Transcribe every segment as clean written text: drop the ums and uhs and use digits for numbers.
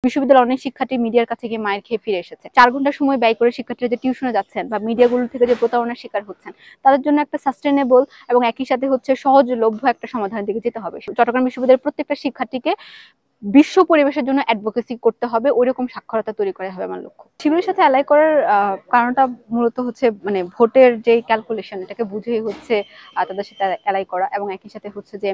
বিশ্ববিদ্যালয়ের অনেক শিক্ষার্থী মিডিয়ার কাছে গিয়ে মায়ের খেয়ে ফিরে এসেছে। 4 ঘন্টা সময় ব্যয় করে শিক্ষার্থীরা যে টিউশনে যাচ্ছেন বা মিডিয়াগুলো থেকে যে প্রতারণার শিকার হচ্ছেন, তাদের জন্য একটা সাস্টেনেবল এবং একই সাথে হচ্ছে সহজলভ্য একটা সমাধানের দিকে যেতে হবে। চট্টগ্রাম বিশ্ববিদ্যালয়ের প্রত্যেকটা শিক্ষার্থীকে বিশ্ব পরিবেশের জন্য অ্যাডভোকেসি করতে হবে, ওইরকম সাক্ষরতা তৈরি করা হবে আমার লক্ষ্য। শিবিরের সাথে অ্যালাই করার কারণটা মূলত হচ্ছে মানে ভোটের যে ক্যালকুলেশন, এটাকে বুঝেই হচ্ছে তাদের সাথে অ্যালাই করা, এবং একই সাথে হচ্ছে যে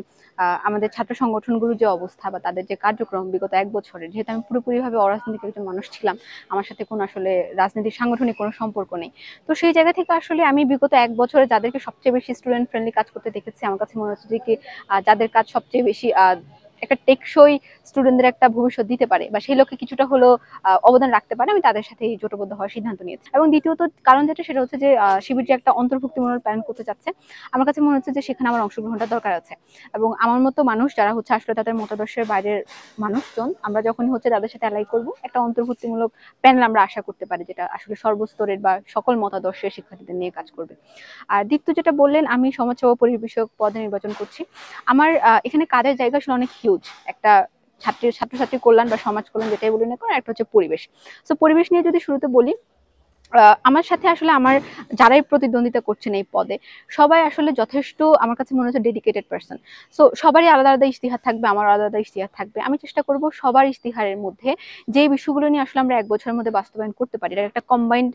আমাদের ছাত্র সংগঠনগুলোর যে অবস্থা বা তাদের যে কার্যক্রম বিগত 1 বছরের, যেহেতু আমি পুরোপুরিভাবে অরাজনৈতিক একজন মানুষ ছিলাম, আমার সাথে কোনো আসলে রাজনীতির সাংগঠনিক কোনো সম্পর্ক নেই। তো সেই জায়গা থেকে আসলে আমি বিগত 1 বছরে যাদেরকে সবচেয়ে বেশি স্টুডেন্ট ফ্রেন্ডলি কাজ করতে দেখেছি, আমার কাছে মনে হচ্ছে যে কি যাদের কাজ সবচেয়ে বেশি একটা টেকসই স্টুডেন্টদের একটা ভবিষ্যৎ দিতে পারে বা সেই লক্ষ্যে কিছুটা হলো অবদান রাখতে পারে, আমি তাদের সাথে জোটবদ্ধ হওয়ার সিদ্ধান্ত নিয়েছি। এবং দ্বিতীয়ত কারণ যেটা, সেটা হচ্ছে যে শিবির যে একটা অন্তর্ভুক্তিমূলক প্ল্যান করতে চাচ্ছে, আমার কাছে মনে হচ্ছে যে সেখানে আমার অংশগ্রহণটা দরকার আছে। এবং আমার মতো মানুষ যারা হচ্ছে আসলে তাদের মতাদর্শের বাইরের মানুষজন, আমরা যখনই হচ্ছে তাদের সাথে অ্যালাই করব, একটা অন্তর্ভুক্তিমূলক প্যানেল আমরা আশা করতে পারি, যেটা আসলে সর্বস্তরের বা সকল মতাদর্শের শিক্ষার্থীদের নিয়ে কাজ করবে। আর দ্বিতীয় যেটা বললেন, আমি সমাজসেবা পরিবেশ বিষয়ক পদে নির্বাচন করছি। আমার এখানে কাজের জায়গা আসলে অনেক হিউজ। একটা ছাত্রছাত্রী কল্যাণ বা সমাজ কল্যাণ যেটাই বলি না কেন, একটা হচ্ছে পরিবেশ। তো পরিবেশ নিয়ে যদি শুরুতে বলি, আমার সাথে আসলে আমার যারাই প্রতিদ্বন্দ্বিতা করছেন এই পদে, সবাই আসলে যথেষ্ট আমার কাছে মনে হচ্ছে ডেডিকেটেড পারসন। সো সবারই আলাদা আলাদা ইশতিহার থাকবে, আমার আলাদা আলাদা ইশতিহার থাকবে। আমি চেষ্টা করব সবার ইশতিহারের মধ্যে যে বিষয়গুলো নিয়ে আসলে আমরা 1 বছরের মধ্যে বাস্তবায়ন করতে পারি, এটা একটা কম্বাইন্ড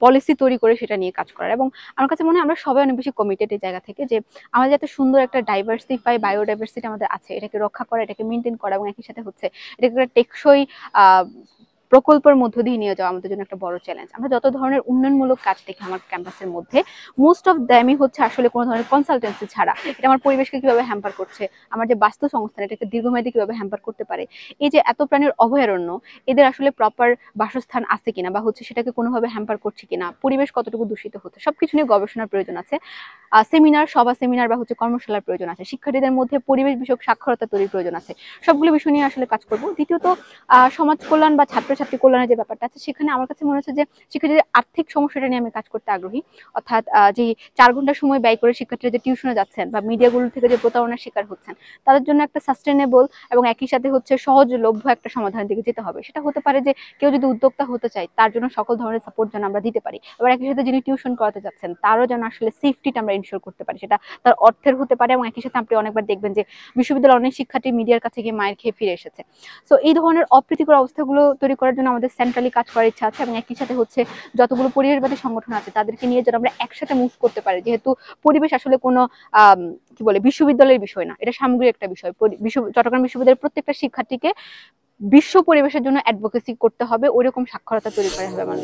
পলিসি তৈরি করে সেটা নিয়ে কাজ করার। এবং আমার কাছে মনে হয় আমরা সবাই অনেক বেশি কমিটেড এই জায়গা থেকে, যে আমাদের এত সুন্দর একটা ডাইভার্সিফাই বায়োডাইভার্সিটি আমাদের আছে, এটাকে রক্ষা করা, এটাকে মেনটেন করা, এবং একই সাথে হচ্ছে এটাকে একটা টেকসই প্রকল্পের মধ্য দিয়ে নিয়ে যাওয়া আমাদের জন্য একটা বড় চ্যালেঞ্জ। আমরা যত ধরনের উন্নয়নমূলক কাজ দেখি আমার ক্যাম্পাসের মধ্যে, মোস্ট অফ দ্যামই হচ্ছে আসলে কোনো ধরনের কনসালটেন্সি ছাড়া এটা আমার পরিবেশকে কিভাবে হ্যাম্পার করছে, আমার যে বাস্তু সংস্থান এটাকে দীর্ঘমেয়াদী কিভাবে হ্যাম্পার করতে পারে, এই যে এত প্রাণীর অভয়ারণ্য, এদের আসলে প্রপার বাসস্থান আছে কিনা বা হচ্ছে সেটাকে কোনোভাবে হ্যাম্পার করছে কিনা, পরিবেশ কতটুকু দূষিত হচ্ছে, সবকিছু নিয়ে গবেষণার প্রয়োজন আছে। সেমিনার, সভা সেমিনার বা হচ্ছে কর্মশালার প্রয়োজন আছে। শিক্ষার্থীদের মধ্যে পরিবেশ বিষয়ক সাক্ষরতা তৈরির প্রয়োজন আছে। সবগুলো বিষয় নিয়ে আসলে কাজ করব। দ্বিতীয়ত সমাজ কল্যাণ বা ছাত্রছাত্রী কল্যাণের যে ব্যাপারটা আছে, সেখানে আমার কাছে মনে হচ্ছে যে শিক্ষার্থীদের আর্থিক সমস্যাটা নিয়ে আমি কাজ করতে আগ্রহী। অর্থাৎ যে 4 ঘন্টা সময় ব্যয় করে শিক্ষার্থীরা যে টিউশনে যাচ্ছেন বা মিডিয়াগুলো থেকে যে প্রতারণার শিকার হচ্ছেন, তাদের জন্য একটা সাস্টেনেবল এবং একই সাথে হচ্ছে সহজলভ্য একটা সমাধানের দিকে যেতে হবে। সেটা হতে পারে যে কেউ যদি উদ্যোক্তা হতে চায়, তার জন্য সকল ধরনের সাপোর্ট যেন আমরা দিতে পারি। আবার একই সাথে যিনি টিউশন করাতে যাচ্ছেন, তারও যেন আসলে সেফটিটা আমরা ইনশিওর করতে পারি। সেটা তার অর্থের হতে পারে, এবং একই সাথে আপনি অনেকবার দেখবেন যে বিশ্ববিদ্যালয়ের অনেক শিক্ষার্থী মিডিয়ার কাছে গিয়ে মায়ের খেয়ে ফিরে এসেছে। সো এই ধরনের অপ্রীতিকর অবস্থাগুলো তৈরি করার জন্য আমাদের সেন্ট্রালি কাজ করার ইচ্ছা আছে, এবং একই সাথে হচ্ছে যতগুলো পরিবেশবাদী সংগঠন আছে তাদেরকে নিয়ে যেন আমরা একসাথে মুভ করতে পারি। যেহেতু পরিবেশ আসলে কোনো কি বলে বিশ্ববিদ্যালয়ের বিষয় না, এটা সামগ্রিক একটা বিষয়। চট্টগ্রাম বিশ্ববিদ্যালয়ের প্রত্যেকটা শিক্ষার্থীকে বিশ্ব পরিবেশের জন্য অ্যাডভোকেসি করতে হবে, ওইরকম সাক্ষরতা তৈরি করা হবে আমার।